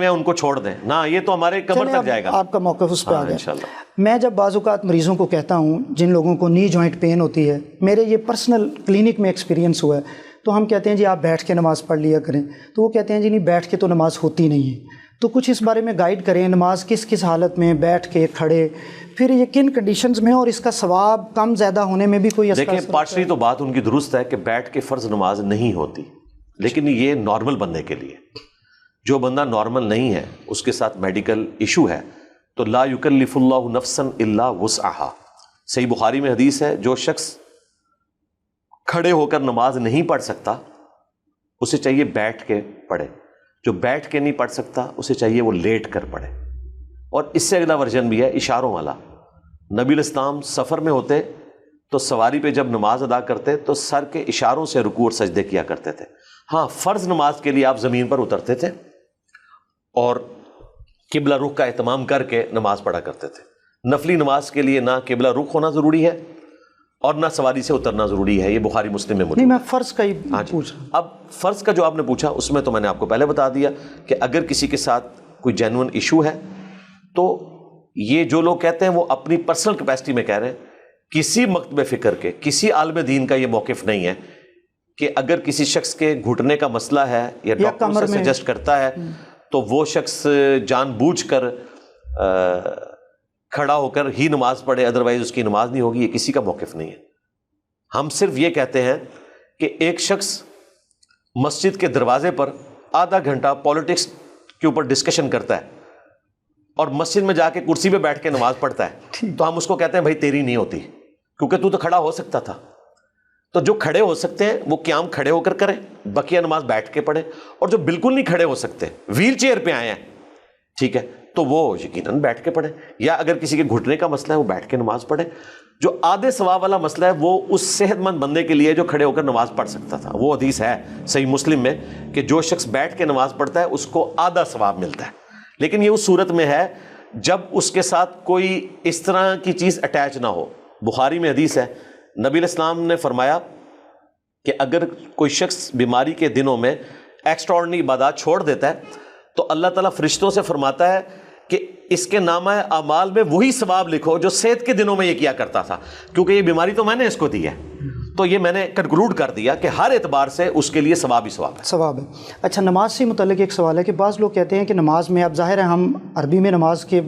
میں ان کو چھوڑ دیں نہ، یہ تو ہمارے کمر تک جائے گا. آپ کا موقف اس پہ آ گیا. انشاءاللہ. میں جب بعض اوقات مریضوں کو کہتا ہوں جن لوگوں کو نی جوائنٹ پین ہوتی ہے، میرے یہ پرسنل کلینک میں ایکسپیرینس ہوا ہے، تو ہم کہتے ہیں جی آپ بیٹھ کے نماز پڑھ لیا کریں، تو وہ کہتے ہیں جی نہیں بیٹھ کے تو نماز ہوتی نہیں ہے. تو کچھ اس بارے میں گائیڈ کریں، نماز کس کس حالت میں، بیٹھ کے، کھڑے، پھر یہ کن کنڈیشنز میں، اور اس کا ثواب کم زیادہ ہونے میں بھی کوئی اثر؟ دیکھیں پارشلی تو بات ان کی درست ہے کہ بیٹھ کے فرض نماز نہیں ہوتی، لیکن یہ نارمل بندے کے لیے. جو بندہ نارمل نہیں ہے، اس کے ساتھ میڈیکل ایشو ہے، تو لا یکلف اللہ نفسا الا وسعها. صحیح بخاری میں حدیث ہے، جو شخص کھڑے ہو کر نماز نہیں پڑھ سکتا اسے چاہیے بیٹھ کے پڑھے، جو بیٹھ کے نہیں پڑھ سکتا اسے چاہیے وہ لیٹ کر پڑھے. اور اس سے اگلا ورژن بھی ہے اشاروں والا. نبی علیہ السلام سفر میں ہوتے تو سواری پہ جب نماز ادا کرتے تو سر کے اشاروں سے رکوع اور سجدے کیا کرتے تھے. ہاں فرض نماز کے لیے آپ زمین پر اترتے تھے اور قبلہ رخ کا اہتمام کر کے نماز پڑھا کرتے تھے. نفلی نماز کے لیے نہ قبلہ رخ ہونا ضروری ہے اور نہ سواری سے اترنا ضروری ہے. یہ بخاری مسلم میں موجود ہے. نہیں، میں فرض کا ہی پوچھ رہا ہوں. اب فرض کا جو آپ نے پوچھا اس میں تو میں نے آپ کو پہلے بتا دیا کہ اگر کسی کے ساتھ کوئی جینون ایشو ہے تو یہ جو لوگ کہتے ہیں وہ اپنی پرسنل کیپیسٹی میں کہہ رہے ہیں. کسی مکتب فکر کے، کسی عالم دین کا یہ موقف نہیں ہے کہ اگر کسی شخص کے گھٹنے کا مسئلہ ہے یا ڈاکٹر سے سجیسٹ کرتا ہے تو وہ شخص جان بوجھ کر کھڑا ہو کر ہی نماز پڑھے، ادروائز اس کی نماز نہیں ہوگی. یہ کسی کا موقف نہیں ہے. ہم صرف یہ کہتے ہیں کہ ایک شخص مسجد کے دروازے پر آدھا گھنٹہ پالیٹکس کے اوپر ڈسکشن کرتا ہے اور مسجد میں جا کے کرسی پہ بیٹھ کے نماز پڑھتا ہے، تو ہم اس کو کہتے ہیں بھائی تیری نہیں ہوتی، کیونکہ تو کھڑا ہو سکتا تھا. تو جو کھڑے ہو سکتے ہیں وہ قیام کھڑے ہو کر کریں، بقیہ نماز بیٹھ کے پڑھیں. اور جو بالکل نہیں کھڑے ہو سکتے، ویل چیئر پہ آئے ہیں، ٹھیک ہے، تو وہ یقیناً بیٹھ کے پڑھیں. یا اگر کسی کے گھٹنے کا مسئلہ ہے وہ بیٹھ کے نماز پڑھیں. جو آدھے ثواب والا مسئلہ ہے وہ اس صحت مند بندے کے لیے جو کھڑے ہو کر نماز پڑھ سکتا تھا. وہ حدیث ہے صحیح مسلم میں کہ جو شخص بیٹھ کے نماز پڑھتا ہے اس کو آدھا ثواب ملتا ہے. لیکن یہ اس صورت میں ہے جب اس کے ساتھ کوئی اس طرح کی چیز اٹیچ نہ ہو. بخاری میں حدیث ہے، نبی علیہ السلام نے فرمایا کہ اگر کوئی شخص بیماری کے دنوں میں ایکسٹرا آرڈنری عبادات چھوڑ دیتا ہے تو اللہ تعالیٰ فرشتوں سے فرماتا ہے کہ اس کے نامہ اعمال میں وہی ثواب لکھو جو صحت کے دنوں میں یہ کیا کرتا تھا، کیونکہ یہ بیماری تو میں نے اس کو دی ہے. تو یہ میں نے کنکلوڈ کر دیا کہ ہر اعتبار سے اس کے لیے ثواب ہی ثواب ہے. ثواب ہے. اچھا، نماز سے متعلق ایک سوال ہے کہ بعض لوگ کہتے ہیں کہ نماز میں، اب ظاہر ہے ہم عربی میں نماز کے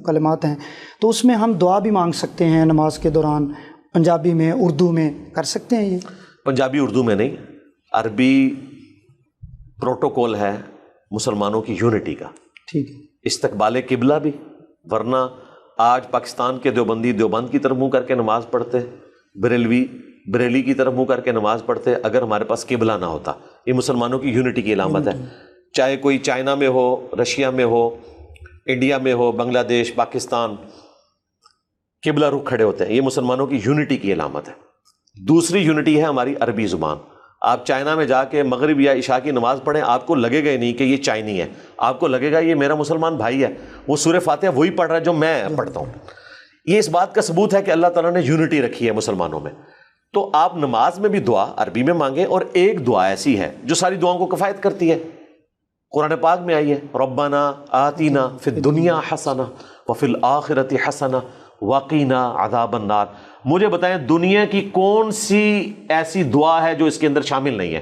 کلمات ہیں تو اس میں ہم دعا بھی مانگ سکتے ہیں نماز کے دوران، پنجابی میں، اردو میں کر سکتے ہیں؟ یہ پنجابی اردو میں نہیں، عربی پروٹوکول ہے مسلمانوں کی یونٹی کا. ٹھیک ہے. استقبال قبلہ بھی، ورنہ آج پاکستان کے دیوبندی دیوبند کی طرف منہ کر کے نماز پڑھتے، بریلوی بریلی کی طرف منہ کر کے نماز پڑھتے اگر ہمارے پاس قبلہ نہ ہوتا. یہ مسلمانوں کی یونٹی کی علامت ہے. چاہے کوئی چائنا میں ہو، رشیا میں ہو، انڈیا میں ہو، بنگلہ دیش، پاکستان، قبلہ رخ کھڑے ہوتے ہیں. یہ مسلمانوں کی یونٹی کی علامت ہے. دوسری یونٹی ہے ہماری عربی زبان. آپ چائنا میں جا کے مغرب یا عشاء کی نماز پڑھیں، آپ کو لگے گا ہی نہیں کہ یہ چائنی ہے، آپ کو لگے گا یہ میرا مسلمان بھائی ہے، وہ سورہ فاتحہ وہی پڑھ رہا ہے جو میں پڑھتا ہوں. یہ اس بات کا ثبوت ہے کہ اللہ تعالیٰ نے یونٹی رکھی ہے مسلمانوں میں. تو آپ نماز میں بھی دعا عربی میں مانگیں، اور ایک دعا ایسی ہے جو ساری دعاؤں کو کفایت کرتی ہے، قرآن پاک میں آئی ہے، ربنا آتینا فی الدنیا حسنہ وفی الآخرۃ حسنہ وقینا عذاب النار. مجھے بتائیں دنیا کی کون سی ایسی دعا ہے جو اس کے اندر شامل نہیں ہے؟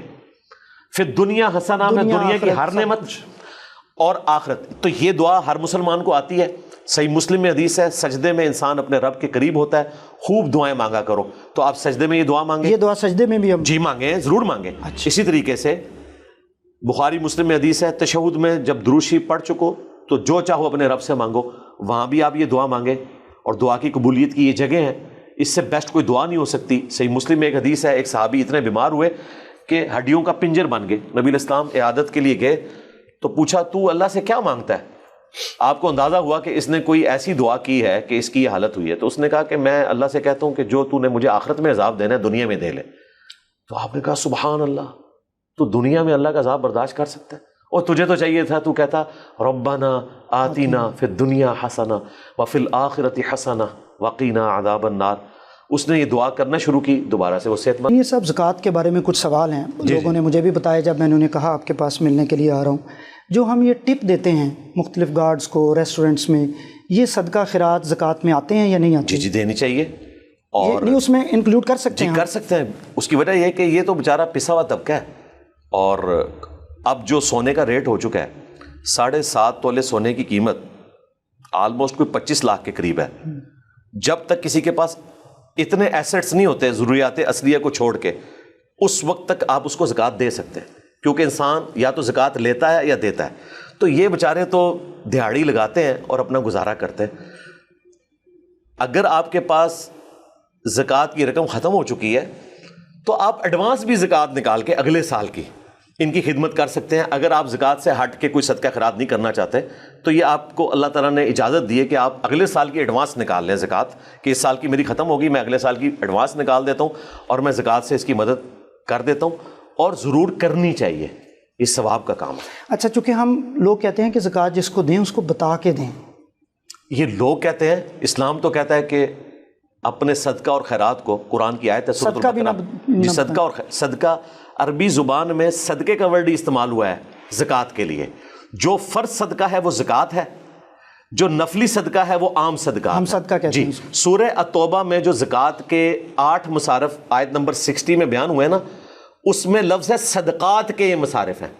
فی الدنیا حسنہ میں دنیا کی ہر نعمت اور آخرت. تو یہ دعا ہر مسلمان کو آتی ہے. صحیح مسلم میں حدیث ہے، سجدے میں انسان اپنے رب کے قریب ہوتا ہے، خوب دعائیں مانگا کرو. تو آپ سجدے میں یہ دعا مانگیں. یہ دعا سجدے میں بھی ہم جی مانگیں، ضرور مانگیں. اسی طریقے سے بخاری مسلم میں حدیث ہے، تشہد میں جب درود شریف پڑھ چکو تو جو چاہو اپنے رب سے مانگو. وہاں بھی آپ یہ دعا مانگیں، اور دعا کی قبولیت کی یہ جگہ ہیں، اس سے بیسٹ کوئی دعا نہیں ہو سکتی. صحیح مسلم میں ایک حدیث ہے، ایک صحابی اتنے بیمار ہوئے کہ ہڈیوں کا پنجر بن گئے. نبی علیہ السلام عیادت کے لیے گئے تو پوچھا تو اللہ سے کیا مانگتا ہے؟ آپ کو اندازہ ہوا کہ اس نے کوئی ایسی دعا کی ہے کہ اس کی یہ حالت ہوئی ہے. تو اس نے کہا کہ میں اللہ سے کہتا ہوں کہ جو تو نے مجھے آخرت میں عذاب دینا ہے دنیا میں دے لے. تو آپ نے کہا سبحان اللہ، تو دنیا میں اللہ کا عذاب برداشت کر سکتا ہے؟ اور تجھے تو چاہیے تھا تو کہتا ربنا آتینا فی الدنیا حسنہ وفی الآخرۃ حسنہ وقینا عذاب النار. اس نے یہ دعا کرنا شروع کی، دوبارہ سے وہ صحت مند. یہ سب زکوٰۃ کے بارے میں کچھ سوال ہیں. لوگوں نے مجھے بھی بتایا جب میں نے انہیں کہا آپ کے پاس ملنے کے لیے آ رہا ہوں. جو ہم یہ ٹپ دیتے ہیں مختلف گارڈز کو ریسٹورنٹس میں، یہ صدقہ خیرات زکوٰۃ میں آتے ہیں یا نہیں آتے؟ جی دینی چاہیے، اور نہیں اس میں انکلوڈ کر سکتے ہیں؟ کر سکتے ہیں۔ اس کی وجہ یہ ہے کہ یہ تو بیچارہ پسا ہوا طبقہ ہے، اور اب جو سونے کا ریٹ ہو چکا ہے 7.5 تولے سونے کی قیمت آلموسٹ کوئی 25 لاکھ کے قریب ہے۔ جب تک کسی کے پاس اتنے ایسٹس نہیں ہوتے ضروریات اصلیہ کو چھوڑ کے، اس وقت تک آپ اس کو زکوٰۃ دے سکتے ہیں، کیونکہ انسان یا تو زکوٰۃ لیتا ہے یا دیتا ہے۔ تو یہ بیچارے تو دہاڑی لگاتے ہیں اور اپنا گزارا کرتے ہیں۔ اگر آپ کے پاس زکوٰۃ کی رقم ختم ہو چکی ہے تو آپ ایڈوانس بھی زکوٰۃ نکال کے اگلے سال کی ان کی خدمت کر سکتے ہیں۔ اگر آپ زکوٰۃ سے ہٹ کے کوئی صدقہ خیرات نہیں کرنا چاہتے تو یہ آپ کو اللہ تعالیٰ نے اجازت دی ہے کہ آپ اگلے سال کی ایڈوانس نکال لیں زکوٰۃ، کہ اس سال کی میری ختم ہوگی، میں اگلے سال کی ایڈوانس نکال دیتا ہوں اور میں زکوٰۃ سے اس کی مدد کر دیتا ہوں، اور ضرور کرنی چاہیے، یہ ثواب کا کام ہے۔ اچھا، چونکہ ہم لوگ کہتے ہیں کہ زکوٰۃ جس کو دیں اس کو بتا کے دیں، یہ لوگ کہتے ہیں، اسلام تو کہتا ہے کہ اپنے صدقہ اور خیرات کو، قرآن کی آیت ہے سورۃ صدقہ بھی البقرہ، جی صدقہ اور صدقہ عربی زبان میں صدقے کا ورڈ استعمال ہوا ہے زکوٰۃ کے لیے۔ جو فرض صدقہ ہے وہ زکوٰۃ ہے، جو نفلی صدقہ ہے وہ عام صدقہ، ہم صدقہ کہتے ہیں۔ سورہ التوبہ میں جو زکوٰۃ کے 8 مصارف آیت نمبر 60 میں بیان ہوئے نا، اس میں لفظ ہے صدقات کے یہ مصارف ہیں۔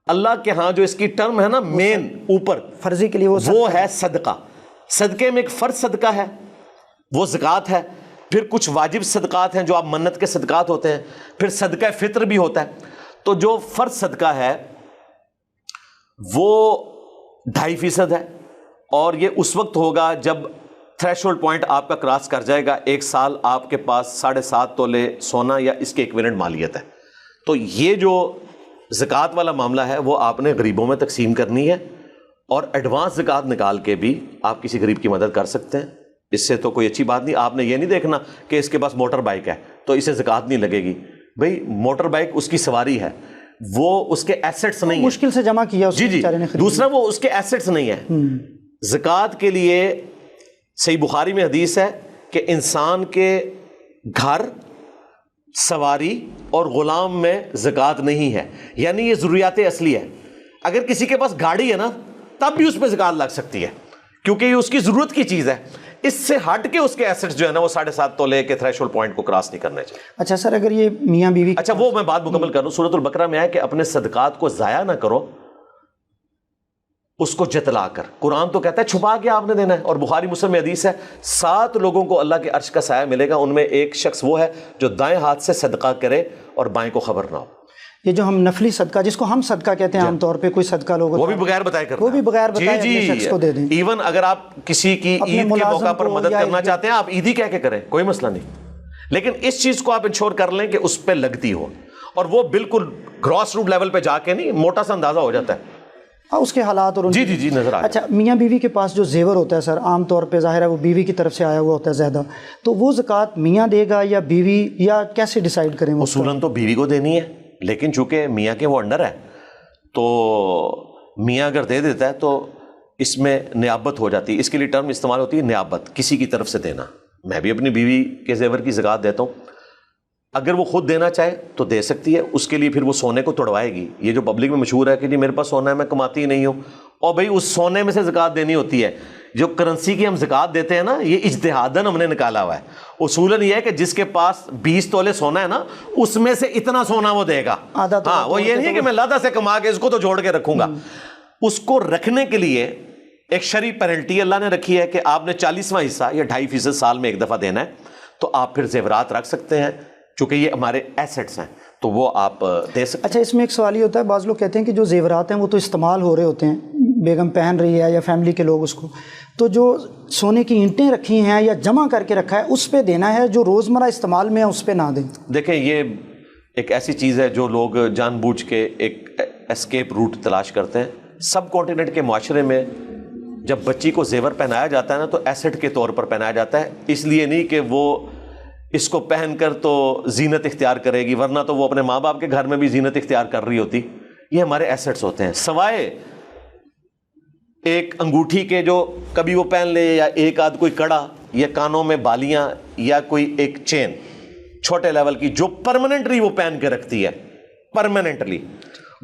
اللہ کے ہاں جو اس کی ٹرم ہے نا مین اوپر فرضی کے لیے وہ ہے صدقہ۔ صدقے میں ایک فرض صدقہ ہے وہ زکوٰۃ ہے، پھر کچھ واجب صدقات ہیں جو آپ منت کے صدقات ہوتے ہیں، پھر صدقہ فطر بھی ہوتا ہے۔ تو جو فرض صدقہ ہے وہ 2.5% ہے، اور یہ اس وقت ہوگا جب تھریشولڈ پوائنٹ آپ کا کراس کر جائے گا، 1 سال آپ کے پاس 7.5 تولے سونا یا اس کے ایکویلنٹ مالیت ہے۔ تو یہ جو زکوٰۃ والا معاملہ ہے وہ آپ نے غریبوں میں تقسیم کرنی ہے، اور ایڈوانس زکوٰۃ نکال کے بھی آپ کسی غریب کی مدد کر سکتے ہیں۔ اس سے تو کوئی اچھی بات نہیں۔ آپ نے یہ نہیں دیکھنا کہ اس کے پاس موٹر بائک ہے تو اسے زکوٰۃ نہیں لگے گی۔ بھئی موٹر بائک اس کی سواری ہے، وہ اس کے ایسٹس نہیں ہیں، مشکل سے جمع کیا اس بیچارے نے۔ دوسرا وہ اس کے ایسٹس نہیں ہیں۔ زکوٰۃ کے لیے صحیح بخاری میں حدیث ہے کہ انسان کے گھر، سواری اور غلام میں زکوٰۃ نہیں ہے، یعنی یہ ضروریات اصلی ہے۔ اگر کسی کے پاس گاڑی ہے نا تب بھی اس پہ زکوٰۃ لگ سکتی ہے، کیونکہ یہ اس کی ضرورت کی چیز ہے۔ اس سے ہٹ کے اس کے ایسٹس جو ہے نا وہ 7.5 تولے کے تھریشولڈ پوائنٹ کو کراس نہیں کرنے چاہیے۔ اچھا سر، اگر یہ میاں بیوی، اچھا وہ میں بات مکمل کروں، سورۃ البقرہ میں ہے کہ اپنے صدقات کو ضائع نہ کرو، اس کو جتلا کر۔ قرآن تو کہتا ہے چھپا کے آپ نے دینا ہے، اور بخاری مسلم میں حدیث ہے 7 لوگوں کو اللہ کے عرش کا سایہ ملے گا، ان میں ایک شخص وہ ہے جو دائیں ہاتھ سے صدقہ کرے اور بائیں کو خبر نہ ہو۔ یہ جو ہم نفلی صدقہ جس کو ہم صدقہ کہتے ہیں عام طور پہ، کوئی صدقہ لوگ وہ بھی بغیر بتائے کرنا، وہ بھی بغیر بتائے اپنے شخص کو دے دیں۔ ایون اگر آپ کسی کی عید کے موقع پر مدد کرنا چاہتے ہیں آپ عیدی کہہ کے کریں، کوئی مسئلہ نہیں، لیکن اس چیز کو آپ انشور کر لیں کہ اس پہ لگتی ہو، اور وہ بالکل گراس روٹ لیول پہ جا کے نہیں، موٹا سا اندازہ ہو جاتا ہے اس کے حالات اور جی نظر آ۔ اچھا، میاں بیوی کے پاس جو زیور ہوتا ہے سر، عام طور پہ ظاہر ہے وہ بیوی کی طرف سے آیا ہوا ہوتا ہے زیادہ، تو وہ زکوٰۃ میاں دے گا یا بیوی، یا کیسے ڈیسائیڈ کریں؟ اصولاً تو بیوی کو دینی ہے، لیکن چونکہ میاں کے وہ انڈر ہے تو میاں اگر دے دیتا ہے تو اس میں نیابت ہو جاتی ہے۔ اس کے لیے ٹرم استعمال ہوتی ہے نیابت، کسی کی طرف سے دینا۔ میں بھی اپنی بیوی کے زیور کی زکوٰۃ دیتا ہوں، اگر وہ خود دینا چاہے تو دے سکتی ہے، اس کے لیے پھر وہ سونے کو توڑوائے گی۔ یہ جو پبلک میں مشہور ہے کہ جی میرے پاس سونا ہے میں کماتی ہی نہیں ہوں، اور بھائی اس سونے میں سے زکوٰۃ دینی ہوتی ہے۔ جو کرنسی کی ہم زکوٰۃ دیتے ہیں نا، یہ اجتہاداً ہم نے نکالا ہوا ہے۔ اصولاً یہ ہے کہ جس کے پاس 20 تولے سونا ہے نا، اس میں سے اتنا سونا وہ دے گا۔ ہاں، وہ یہ نہیں ہے کہ میں لادا سے کما کے اس کو تو جوڑ کے رکھوں گا۔ اس کو رکھنے کے لیے ایک شرعی پینلٹی اللہ نے رکھی ہے کہ آپ نے 40واں حصہ یا 2.5% سال میں ایک دفعہ دینا ہے، تو آپ پھر زیورات رکھ سکتے ہیں، چونکہ یہ ہمارے ایسٹس ہیں تو وہ آپ دے سکتے ہیں۔ اچھا، اس میں ایک سوال یہ ہوتا ہے، بعض لوگ کہتے ہیں کہ جو زیورات ہیں وہ تو استعمال ہو رہے ہوتے ہیں، بیگم پہن رہی ہے یا فیملی کے لوگ اس کو، تو جو سونے کی اینٹیں رکھی ہیں یا جمع کر کے رکھا ہے اس پہ دینا ہے، جو روزمرہ استعمال میں ہے اس پہ نہ دیں؟ دیکھیں، یہ ایک ایسی چیز ہے جو لوگ جان بوجھ کے ایک اسکیپ روٹ تلاش کرتے ہیں۔ سب کانٹیننٹ کے معاشرے میں جب بچی کو زیور پہنایا جاتا ہے نا تو ایسٹ کے طور پر پہنایا جاتا ہے، اس لیے نہیں کہ وہ اس کو پہن کر تو زینت اختیار کرے گی، ورنہ تو وہ اپنے ماں باپ کے گھر میں بھی زینت اختیار کر رہی ہوتی۔ یہ ہمارے ایسٹس ہوتے ہیں، سوائے ایک انگوٹھی کے جو کبھی وہ پہن لے، یا ایک آدھ کوئی کڑا یا کانوں میں بالیاں یا کوئی ایک چین چھوٹے لیول کی جو پرماننٹلی وہ پہن کے رکھتی ہے، پرماننٹلی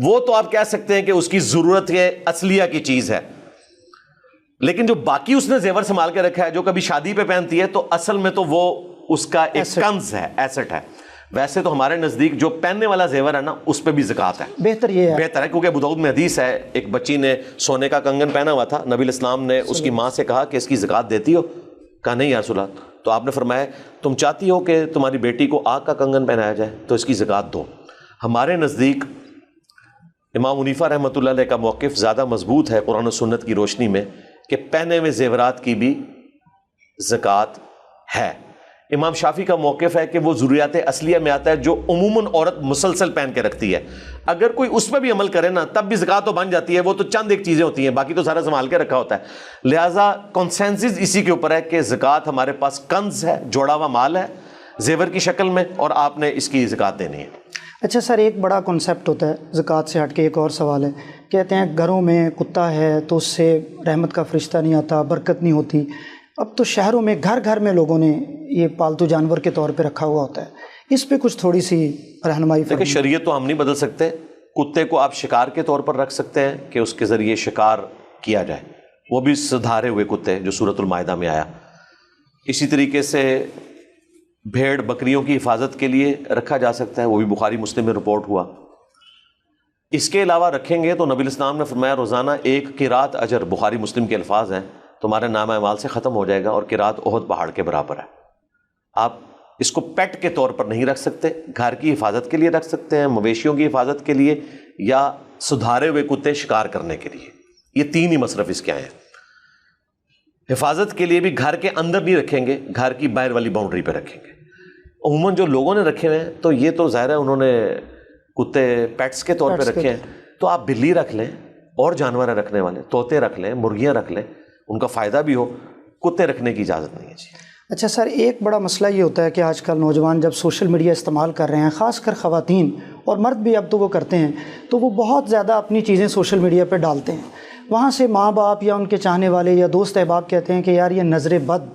وہ تو آپ کہہ سکتے ہیں کہ اس کی ضرورت ہے، اصلیہ کی چیز ہے، لیکن جو باقی اس نے زیور سنبھال کے رکھا ہے، جو کبھی شادی پہ پہنتی ہے، تو اصل میں تو وہ اس کا ایک کنز ہے، ایسٹ ہے. ویسے تو ہمارے نزدیک جو پہننے والا زیور ہے نا، اس پہ بھی زکوٰۃ ہے. بہتر ہے کیونکہ ابو داؤد میں حدیث ہے، ایک بچی نے سونے کا کنگن پہنا ہوا تھا، نبی علیہ السلام نے اس کی ماں سے کہا کہ اس کی زکوٰۃ دیتی ہو؟ کہا نہیں یا رسول اللہ. تو آپ نے فرمایا تم چاہتی ہو کہ تمہاری بیٹی کو آگ کا کنگن پہنایا جائے تو اس کی زکوٰۃ دو. ہمارے نزدیک امام حنیفہ رحمۃ اللہ علیہ کا موقف زیادہ مضبوط ہے قرآن و سنت کی روشنی میں کہ پہنے ہوئے زیورات کی بھی زکوٰۃ ہے. امام شافعی کا موقف ہے کہ وہ ضروریات اصلیہ میں آتا ہے جو عموماً عورت مسلسل پہن کے رکھتی ہے، اگر کوئی اس پہ بھی عمل کرے نا تب بھی زکوٰۃ تو بن جاتی ہے، وہ تو چند ایک چیزیں ہوتی ہیں، باقی تو سارا سنبھال کے رکھا ہوتا ہے. لہٰذا کنسنسس اسی کے اوپر ہے کہ زکوٰۃ ہمارے پاس کنز ہے، جوڑا ہوا مال ہے زیور کی شکل میں، اور آپ نے اس کی زکوٰۃ دینی ہے. اچھا سر، ایک بڑا کنسیپٹ ہوتا ہے زکوٰۃ سے ہٹ کے، ایک اور سوال ہے، کہتے ہیں گھروں میں کتا ہے تو اس سے رحمت کا فرشتہ نہیں آتا، برکت نہیں ہوتی. اب تو شہروں میں گھر گھر میں لوگوں نے یہ پالتو جانور کے طور پہ رکھا ہوا ہوتا ہے، اس پہ کچھ تھوڑی سی رہنمائی. دیکھیں شریعت تو ہم نہیں بدل سکتے. کتے کو آپ شکار کے طور پر رکھ سکتے ہیں کہ اس کے ذریعے شکار کیا جائے، وہ بھی سدھارے ہوئے کتے جو سورۃ المائدہ میں آیا. اسی طریقے سے بھیڑ بکریوں کی حفاظت کے لیے رکھا جا سکتا ہے، وہ بھی بخاری مسلم میں رپورٹ ہوا. اس کے علاوہ رکھیں گے تو نبی علیہ السلام نے فرمایا روزانہ ایک قرات اجر، بخاری مسلم کے الفاظ ہیں، تمہارے نامہ اعمال سے ختم ہو جائے گا، اور قرات احد پہاڑ کے برابر ہے. آپ اس کو پیٹ کے طور پر نہیں رکھ سکتے، گھر کی حفاظت کے لیے رکھ سکتے ہیں، مویشیوں کی حفاظت کے لیے، یا سدھارے ہوئے کتے شکار کرنے کے لیے. یہ تین ہی مصرف اس کے آئے ہیں. حفاظت کے لیے بھی گھر کے اندر نہیں رکھیں گے، گھر کی باہر والی باؤنڈری پہ رکھیں گے. عموماً جو لوگوں نے رکھے ہوئے ہیں تو یہ تو ظاہر ہے انہوں نے کتے پیٹس کے طور پہ رکھے ہیں، تو آپ بلی رکھ لیں، اور جانور رکھنے والے طوطے رکھ لیں، مرغیاں رکھ لیں، ان کا فائدہ بھی ہو. کتے رکھنے کی اجازت نہیں ہے. جی اچھا سر، ایک بڑا مسئلہ یہ ہوتا ہے کہ آج کل نوجوان جب سوشل میڈیا استعمال کر رہے ہیں، خاص کر خواتین اور مرد بھی اب تو وہ کرتے ہیں، تو وہ بہت زیادہ اپنی چیزیں سوشل میڈیا پہ ڈالتے ہیں. وہاں سے ماں باپ یا ان کے چاہنے والے یا دوست احباب کہتے ہیں کہ یار یہ نظر بد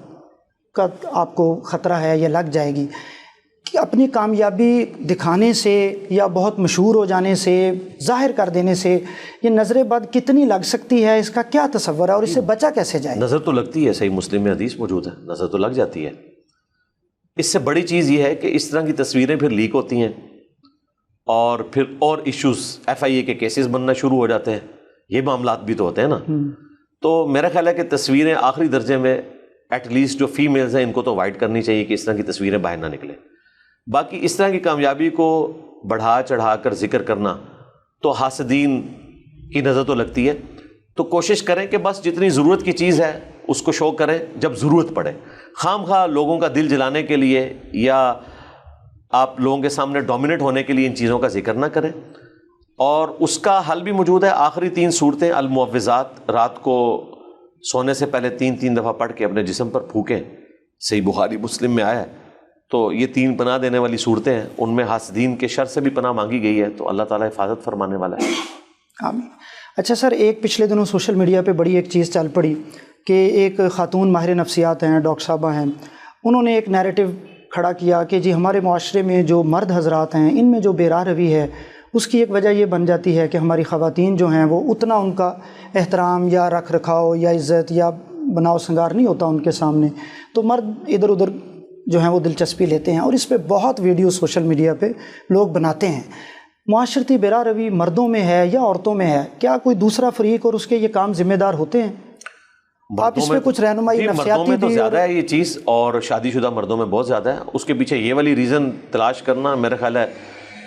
کا آپ کو خطرہ ہے، یہ لگ جائے گی. کہ اپنی کامیابی دکھانے سے یا بہت مشہور ہو جانے سے، ظاہر کر دینے سے یہ نظر بد کتنی لگ سکتی ہے، اس کا کیا تصور ہے اور اس سے بچا کیسے جائے؟ نظر تو لگتی ہے، صحیح مسلم میں حدیث موجود ہے، نظر تو لگ جاتی ہے. اس سے بڑی چیز یہ ہے کہ اس طرح کی تصویریں پھر لیک ہوتی ہیں، اور پھر اور ایشوز FIA کے کیسز بننا شروع ہو جاتے ہیں. یہ معاملات بھی تو ہوتے ہیں نا. تو میرا خیال ہے کہ تصویریں آخری درجے میں ایٹ لیسٹ جو فیمیلز ہیں ان کو تو اوائڈ کرنی چاہیے کہ اس طرح کی تصویریں باہر نہ نکلیں. باقی اس طرح کی کامیابی کو بڑھا چڑھا کر ذکر کرنا تو حاسدین کی نظر تو لگتی ہے. تو کوشش کریں کہ بس جتنی ضرورت کی چیز ہے اس کو شو کریں جب ضرورت پڑے. خام خواہ لوگوں کا دل جلانے کے لیے یا آپ لوگوں کے سامنے ڈومینیٹ ہونے کے لیے ان چیزوں کا ذکر نہ کریں. اور اس کا حل بھی موجود ہے. آخری 3 صورتیں المعوذات، رات کو سونے سے پہلے 3 دفعہ پڑھ کے اپنے جسم پر پھونکیں، صحیح بخاری مسلم میں آیا ہے. تو یہ 3 پناہ دینے والی صورتیں ہیں، ان میں حاسدین کے شر سے بھی پناہ مانگی گئی ہے، تو اللہ تعالیٰ حفاظت فرمانے والا ہے. آمین. اچھا سر، ایک پچھلے دنوں سوشل میڈیا پہ بڑی ایک چیز چل پڑی کہ ایک خاتون ماہر نفسیات ہیں، ڈاکٹر صاحبہ ہیں، انہوں نے ایک نیریٹو کھڑا کیا کہ جی ہمارے معاشرے میں جو مرد حضرات ہیں ان میں جو بے راہ روی ہے اس کی ایک وجہ یہ بن جاتی ہے کہ ہماری خواتین جو ہیں وہ اتنا ان کا احترام یا رکھ رکھاؤ یا عزت یا بناؤ سنگار نہیں ہوتا ان کے سامنے، تو مرد ادھر ادھر جو ہیں وہ دلچسپی لیتے ہیں، اور اس پہ بہت ویڈیو سوشل میڈیا پہ لوگ بناتے ہیں. معاشرتی بے راہ روی مردوں میں ہے یا عورتوں میں ہے؟ کیا کوئی دوسرا فریق اور اس کے یہ کام ذمہ دار ہوتے ہیں؟ آپ اس میں کچھ رہنمائی نفسیاتی مردوں میں تو زیادہ ہے یہ چیز، اور شادی شدہ مردوں میں بہت زیادہ ہے. اس کے پیچھے یہ والی ریزن تلاش کرنا میرا خیال ہے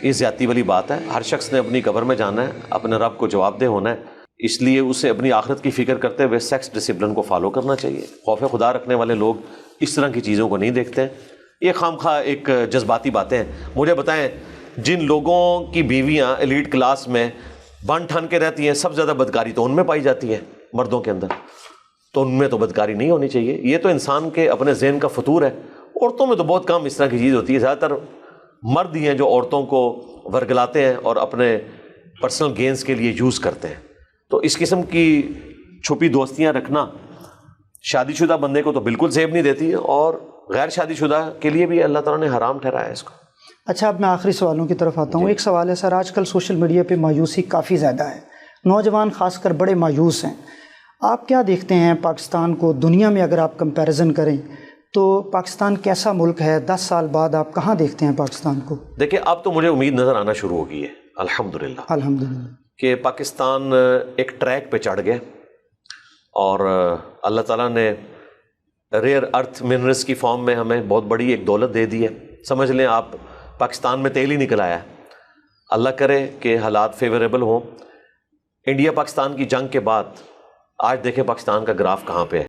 یہ زیادتی والی بات ہے. ہر شخص نے اپنی قبر میں جانا ہے، اپنے رب کو جواب دہ ہونا ہے، اس لیے اسے اپنی آخرت کی فکر کرتے ہوئے سیکس ڈسپلن کو فالو کرنا چاہیے. خوف خدا رکھنے والے لوگ اس طرح کی چیزوں کو نہیں دیکھتے ہیں. یہ خام خواہ ایک جذباتی باتیں ہیں. مجھے بتائیں جن لوگوں کی بیویاں ایلیٹ کلاس میں بن ٹھن کے رہتی ہیں، سب سے زیادہ بدکاری تو ان میں پائی جاتی ہے مردوں کے اندر، تو ان میں تو بدکاری نہیں ہونی چاہیے. یہ تو انسان کے اپنے ذہن کا فطور ہے. عورتوں میں تو بہت کم اس طرح کی چیز ہوتی ہے. زیادہ تر مرد ہی ہیں جو عورتوں کو ورگلاتے ہیں اور اپنے پرسنل گینز کے لیے یوز کرتے ہیں. تو اس قسم کی چھپی دوستیاں رکھنا شادی شدہ بندے کو تو بالکل زیب نہیں دیتی، اور غیر شادی شدہ کے لیے بھی اللہ تعالیٰ نے حرام ٹھہرایا ہے اس کو. اچھا، اب میں آخری سوالوں کی طرف آتا ہوں. ایک سوال ہے سر، آج کل سوشل میڈیا پہ مایوسی کافی زیادہ ہے، نوجوان خاص کر بڑے مایوس ہیں. آپ کیا دیکھتے ہیں پاکستان کو دنیا میں، اگر آپ کمپیریزن کریں تو پاکستان کیسا ملک ہے؟ 10 سال بعد آپ کہاں دیکھتے ہیں پاکستان کو؟ دیکھیں، اب تو مجھے امید نظر آنا شروع ہو گئی ہے الحمدللہ الحمدللہ کہ پاکستان ایک ٹریک پہ چڑھ گیا، اور اللہ تعالیٰ نے ریئر ارتھ منرلس کی فارم میں ہمیں بہت بڑی ایک دولت دے دی ہے. سمجھ لیں آپ پاکستان میں تیل ہی نکل آیا ہے. اللہ کرے کہ حالات فیوریبل ہوں. انڈیا پاکستان کی جنگ کے بعد آج دیکھیں پاکستان کا گراف کہاں پہ ہے.